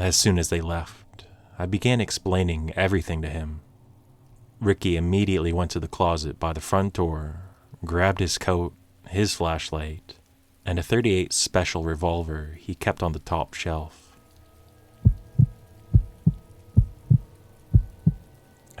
As soon as they left, I began explaining everything to him. Ricky immediately went to the closet by the front door, grabbed his coat, his flashlight, and a .38 special revolver he kept on the top shelf.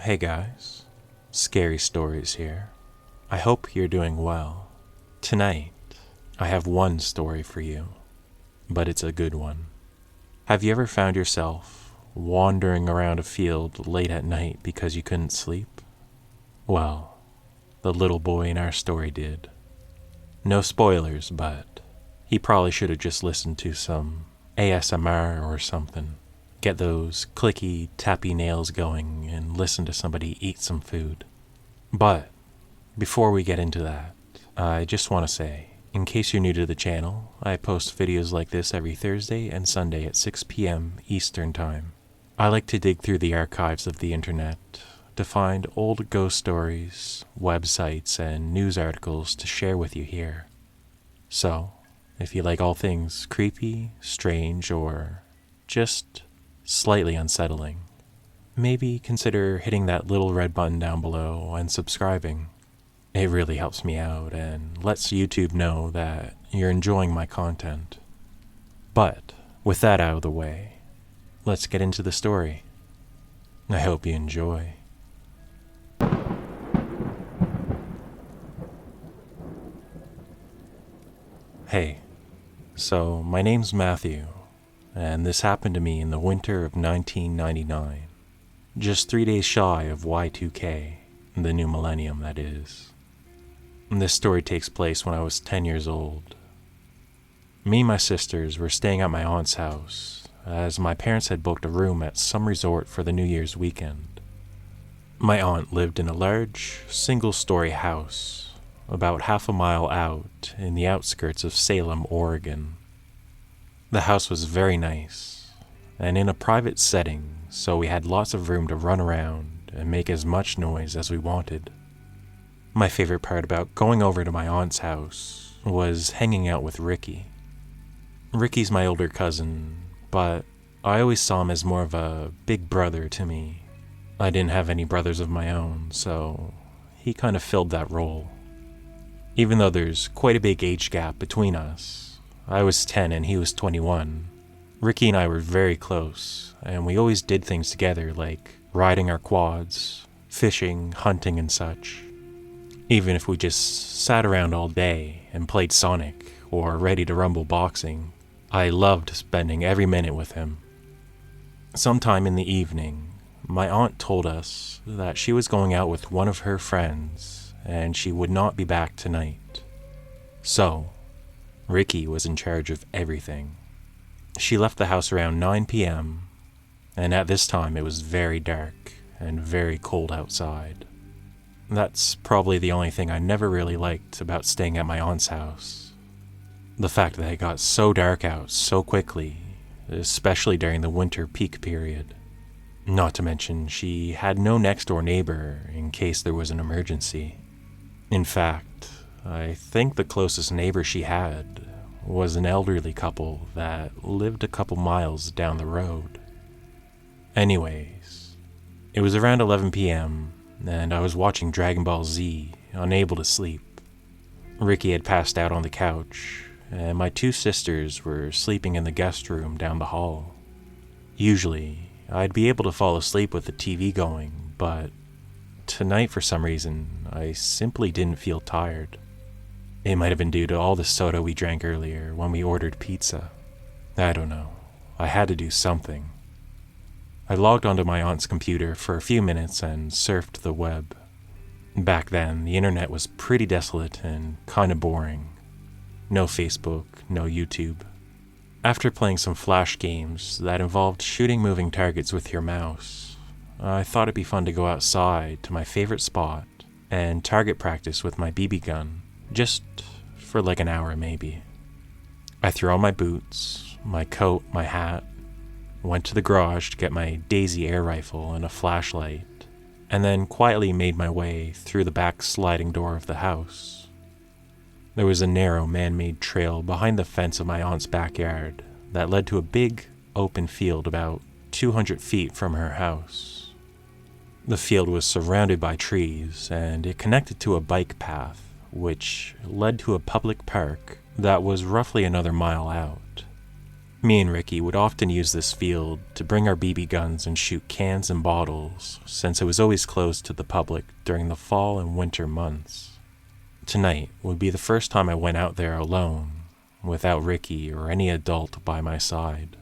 Hey guys, Scary Stories here. I hope you're doing well. Tonight, I have one story for you, but it's a good one. Have you ever found yourself wandering around a field late at night because you couldn't sleep? Well, the little boy in our story did. No spoilers, but he probably should have just listened to some ASMR or something. Get those clicky, tappy nails going and listen to somebody eat some food. But before we get into that, I just want to say, in case you're new to the channel, I post videos like this every Thursday and Sunday at 6 p.m. Eastern Time. I like to dig through the archives of the internet to find old ghost stories, websites, and news articles to share with you here. So, if you like all things creepy, strange, or just slightly unsettling, maybe consider hitting that little red button down below and subscribing. It really helps me out and lets YouTube know that you're enjoying my content. But with that out of the way, let's get into the story. I hope you enjoy. Hey, so my name's Matthew, and this happened to me in the winter of 1999, just 3 days shy of Y2K, the new millennium that is. This story takes place when I was 10 years old. Me and my sisters were staying at my aunt's house, as my parents had booked a room at some resort for the New Year's weekend. My aunt lived in a large, single-story house, about half a mile out in the outskirts of Salem, Oregon. The house was very nice, and in a private setting, so we had lots of room to run around and make as much noise as we wanted. My favorite part about going over to my aunt's house was hanging out with Ricky. Ricky's my older cousin, but I always saw him as more of a big brother to me. I didn't have any brothers of my own, so he kind of filled that role. Even though there's quite a big age gap between us, I was 10 and he was 21, Ricky and I were very close, and we always did things together like riding our quads, fishing, hunting, and such. Even if we just sat around all day and played Sonic or Ready to Rumble boxing, I loved spending every minute with him. Sometime in the evening, my aunt told us that she was going out with one of her friends and she would not be back tonight. So, Ricky was in charge of everything. She left the house around 9 p.m., and at this time it was very dark and very cold outside. That's probably the only thing I never really liked about staying at my aunt's house. The fact that it got so dark out so quickly, especially during the winter peak period. Not to mention, she had no next-door neighbor in case there was an emergency. In fact, I think the closest neighbor she had was an elderly couple that lived a couple miles down the road. Anyways, it was around 11 p.m., and I was watching Dragon Ball Z, unable to sleep. Ricky had passed out on the couch, and my two sisters were sleeping in the guest room down the hall. Usually, I'd be able to fall asleep with the TV going, but tonight for some reason, I simply didn't feel tired. It might have been due to all the soda we drank earlier when we ordered pizza. I don't know. I had to do something. I logged onto my aunt's computer for a few minutes and surfed the web. Back then, the internet was pretty desolate and kind of boring. No Facebook, no YouTube. After playing some flash games that involved shooting moving targets with your mouse, I thought it'd be fun to go outside to my favorite spot and target practice with my BB gun, just for like an hour maybe. I threw on my boots, my coat, my hat, went to the garage to get my Daisy air rifle and a flashlight, and then quietly made my way through the back sliding door of the house. There was a narrow man-made trail behind the fence of my aunt's backyard that led to a big, open field about 200 feet from her house. The field was surrounded by trees, and it connected to a bike path, which led to a public park that was roughly another mile out. Me and Ricky would often use this field to bring our BB guns and shoot cans and bottles, since it was always closed to the public during the fall and winter months. Tonight would be the first time I went out there alone, without Ricky or any adult by my side.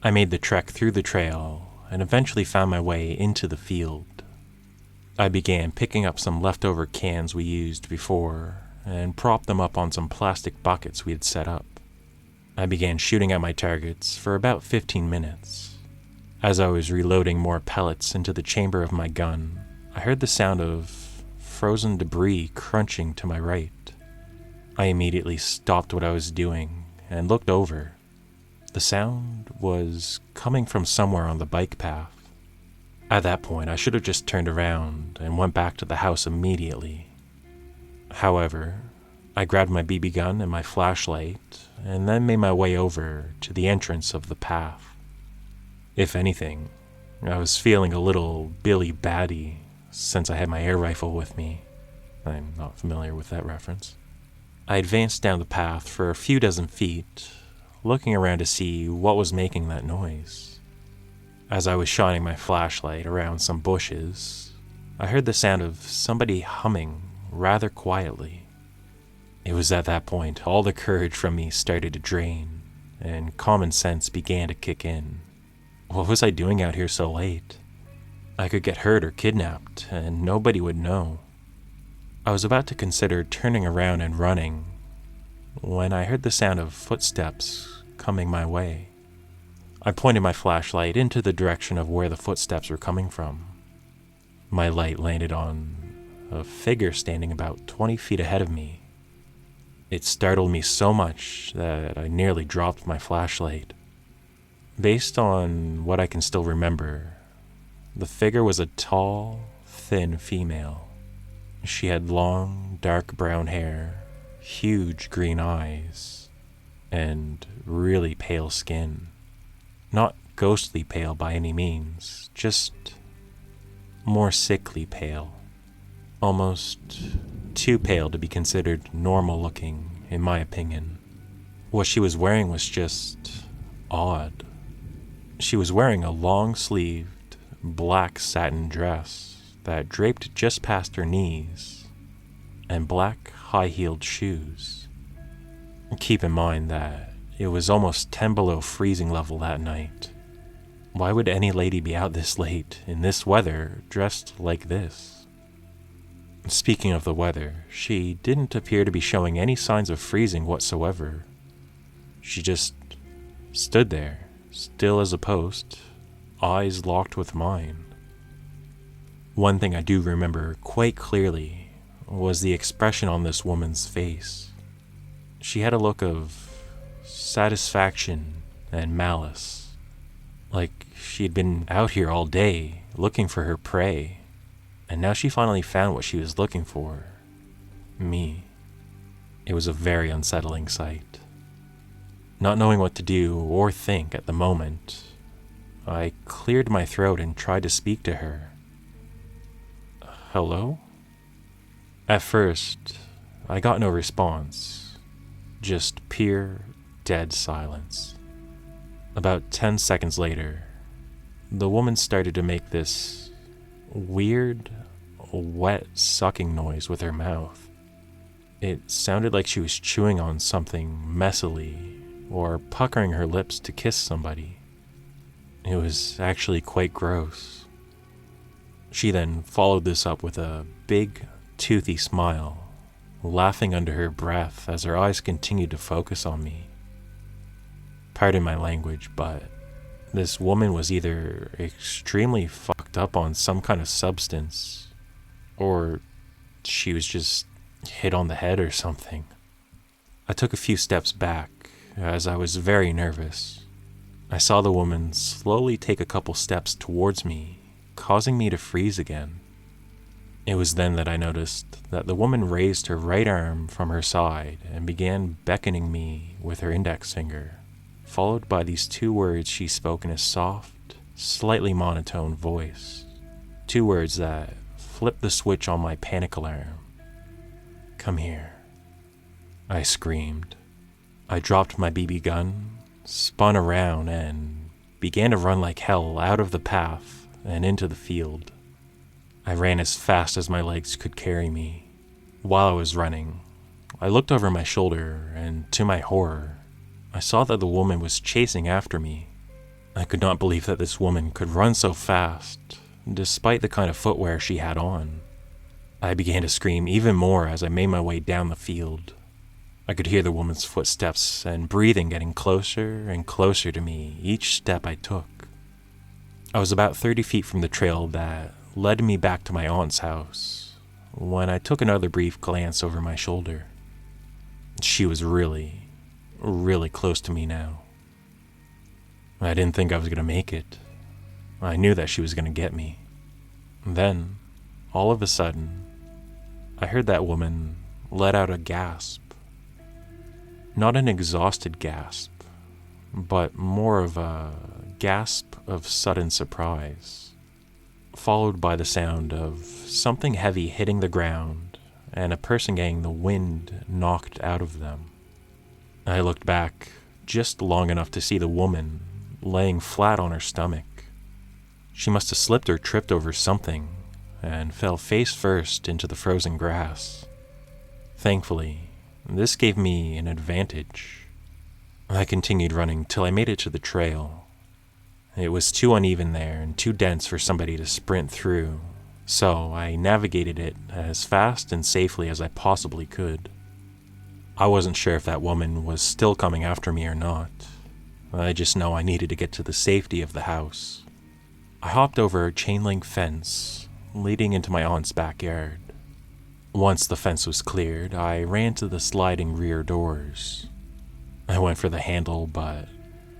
I made the trek through the trail and eventually found my way into the field. I began picking up some leftover cans we used before and propped them up on some plastic buckets we had set up. I began shooting at my targets for about 15 minutes. As I was reloading more pellets into the chamber of my gun, I heard the sound of frozen debris crunching to my right. I immediately stopped what I was doing and looked over. The sound was coming from somewhere on the bike path. At that point, I should have just turned around and went back to the house immediately. However, I grabbed my BB gun and my flashlight and then made my way over to the entrance of the path. If anything, I was feeling a little Billy Batty since I had my air rifle with me. I'm not familiar with that reference. I advanced down the path for a few dozen feet, looking around to see what was making that noise. As I was shining my flashlight around some bushes, I heard the sound of somebody humming rather quietly. It was at that point all the courage from me started to drain, and common sense began to kick in. What was I doing out here so late? I could get hurt or kidnapped, and nobody would know. I was about to consider turning around and running, when I heard the sound of footsteps coming my way. I pointed my flashlight into the direction of where the footsteps were coming from. My light landed on a figure standing about 20 feet ahead of me. It startled me so much that I nearly dropped my flashlight. Based on what I can still remember, the figure was a tall, thin female. She had long, dark brown hair, huge green eyes, and really pale skin. Not ghostly pale by any means, just more sickly pale. Almost too pale to be considered normal looking, in my opinion. What she was wearing was just odd. She was wearing a long-sleeved, black satin dress that draped just past her knees, and black high-heeled shoes. Keep in mind that it was almost 10 below freezing level that night. Why would any lady be out this late, in this weather, dressed like this? Speaking of the weather, she didn't appear to be showing any signs of freezing whatsoever. She just stood there, still as a post, eyes locked with mine. One thing I do remember quite clearly was the expression on this woman's face. She had a look of satisfaction and malice, like she had been out here all day looking for her prey, and now she finally found what she was looking for. Me. It was a very unsettling sight. Not knowing what to do or think at the moment, I cleared my throat and tried to speak to her. Hello? At first, I got no response, just pure, dead silence. About 10 seconds later, the woman started to make this weird, wet sucking noise with her mouth. It sounded like she was chewing on something messily or puckering her lips to kiss somebody. It was actually quite gross. She then followed this up with a big, toothy smile, laughing under her breath as her eyes continued to focus on me. Pardon my language, but this woman was either extremely fucked up on some kind of substance, or she was just hit on the head or something. I took a few steps back, as I was very nervous. I saw the woman slowly take a couple steps towards me, causing me to freeze again. It was then that I noticed that the woman raised her right arm from her side and began beckoning me with her index finger, followed by these two words she spoke in a soft, slightly monotone voice. Two words that flipped the switch on my panic alarm. "Come here," I screamed. I dropped my BB gun, spun around, and began to run like hell out of the path and into the field. I ran as fast as my legs could carry me. While I was running, I looked over my shoulder, and to my horror, I saw that the woman was chasing after me. I could not believe that this woman could run so fast, despite the kind of footwear she had on. I began to scream even more as I made my way down the field. I could hear the woman's footsteps and breathing getting closer and closer to me each step I took. I was about 30 feet from the trail that led me back to my aunt's house when I took another brief glance over my shoulder. She was really close to me now. I didn't think I was going to make it. I knew that she was going to get me. Then, all of a sudden, I heard that woman let out a gasp. Not an exhausted gasp, but more of a gasp of sudden surprise, followed by the sound of something heavy hitting the ground and a person getting the wind knocked out of them. I looked back just long enough to see the woman laying flat on her stomach. She must have slipped or tripped over something and fell face first into the frozen grass. Thankfully, this gave me an advantage. I continued running till I made it to the trail. It was too uneven there and too dense for somebody to sprint through, so I navigated it as fast and safely as I possibly could. I wasn't sure if that woman was still coming after me or not. I just know I needed to get to the safety of the house. I hopped over a chain-link fence leading into my aunt's backyard. Once the fence was cleared, I ran to the sliding rear doors. I went for the handle, but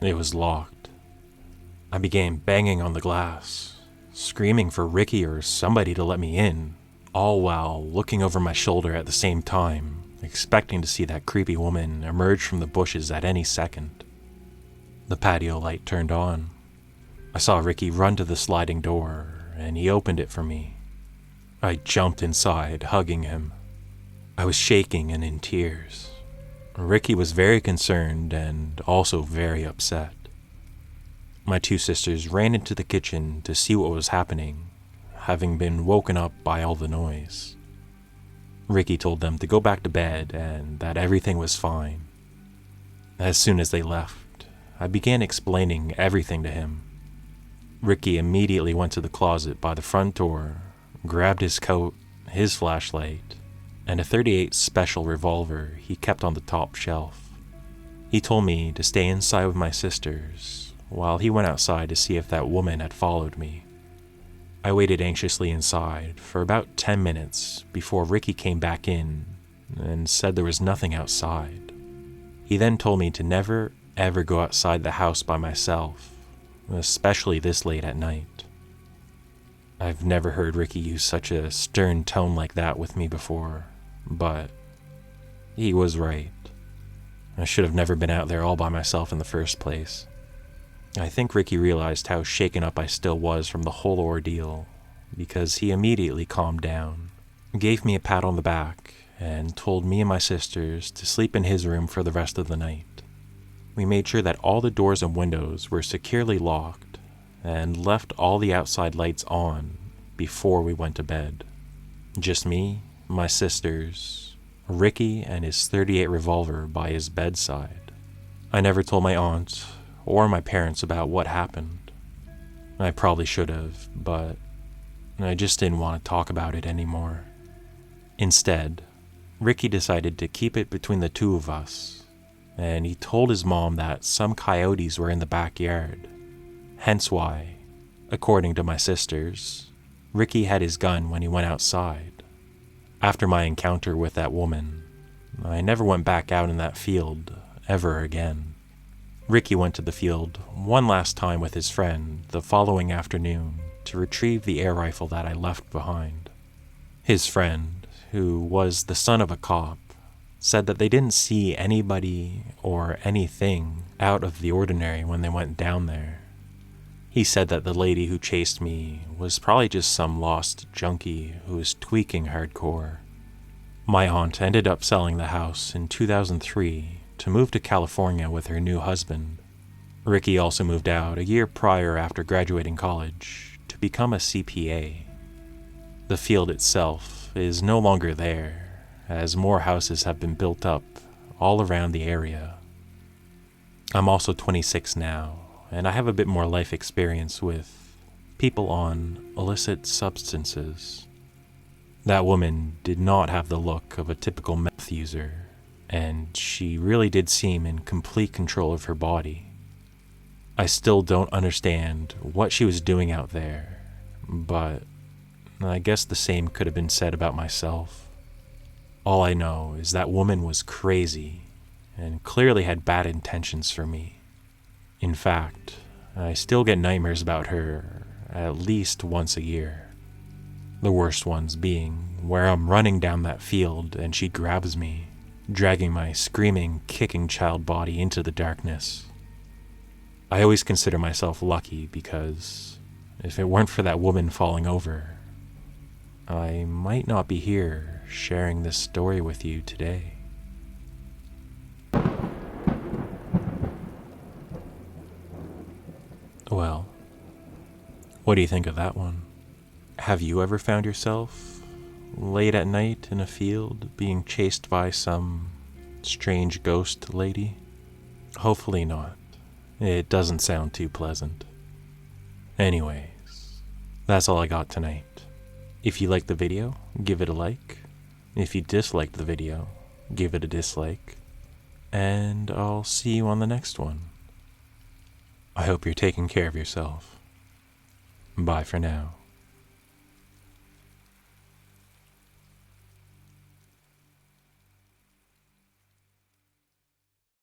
it was locked. I began banging on the glass, screaming for Ricky or somebody to let me in, all while looking over my shoulder at the same time, expecting to see that creepy woman emerge from the bushes at any second. The patio light turned on. I saw Ricky run to the sliding door, and he opened it for me. I jumped inside, hugging him. I was shaking and in tears. Ricky was very concerned and also very upset. My two sisters ran into the kitchen to see what was happening, having been woken up by all the noise. Ricky told them to go back to bed and that everything was fine. As soon as they left, I began explaining everything to him. Ricky immediately went to the closet by the front door, grabbed his coat, his flashlight, and a .38 special revolver he kept on the top shelf. He told me to stay inside with my sisters while he went outside to see if that woman had followed me. I waited anxiously inside for about 10 minutes before Ricky came back in and said there was nothing outside. He then told me to never ever go outside the house by myself, especially this late at night. I've never heard Ricky use such a stern tone like that with me before, but he was right. I should have never been out there all by myself in the first place. I think Ricky realized how shaken up I still was from the whole ordeal, because he immediately calmed down, gave me a pat on the back, and told me and my sisters to sleep in his room for the rest of the night. We made sure that all the doors and windows were securely locked, and left all the outside lights on before we went to bed. Just me, my sisters, Ricky, and his .38 revolver by his bedside. I never told my aunt or my parents about what happened. I probably should have, but I just didn't want to talk about it anymore. Instead, Ricky decided to keep it between the two of us, and he told his mom that some coyotes were in the backyard. Hence why, according to my sisters, Ricky had his gun when he went outside. After my encounter with that woman, I never went back out in that field ever again. Ricky went to the field one last time with his friend the following afternoon to retrieve the air rifle that I left behind. His friend, who was the son of a cop, said that they didn't see anybody or anything out of the ordinary when they went down there. He said that the lady who chased me was probably just some lost junkie who was tweaking hardcore. My aunt ended up selling the house in 2003 to move to California with her new husband. Ricky also moved out a year prior after graduating college to become a CPA. The field itself is no longer there, as more houses have been built up all around the area. I'm also 26 now, and I have a bit more life experience with people on illicit substances. That woman did not have the look of a typical meth user, and she really did seem in complete control of her body. I still don't understand what she was doing out there, but I guess the same could have been said about myself. All I know is that woman was crazy and clearly had bad intentions for me. In fact, I still get nightmares about her at least once a year. The worst ones being where I'm running down that field and she grabs me, dragging my screaming, kicking child body into the darkness. I always consider myself lucky because if it weren't for that woman falling over, I might not be here sharing this story with you today. Well, what do you think of that one? Have you ever found yourself late at night in a field being chased by some strange ghost lady? Hopefully not. It doesn't sound too pleasant. Anyways, that's all I got tonight. If you liked the video, give it a like. If you disliked the video, give it a dislike. And I'll see you on the next one. I hope you're taking care of yourself. Bye for now.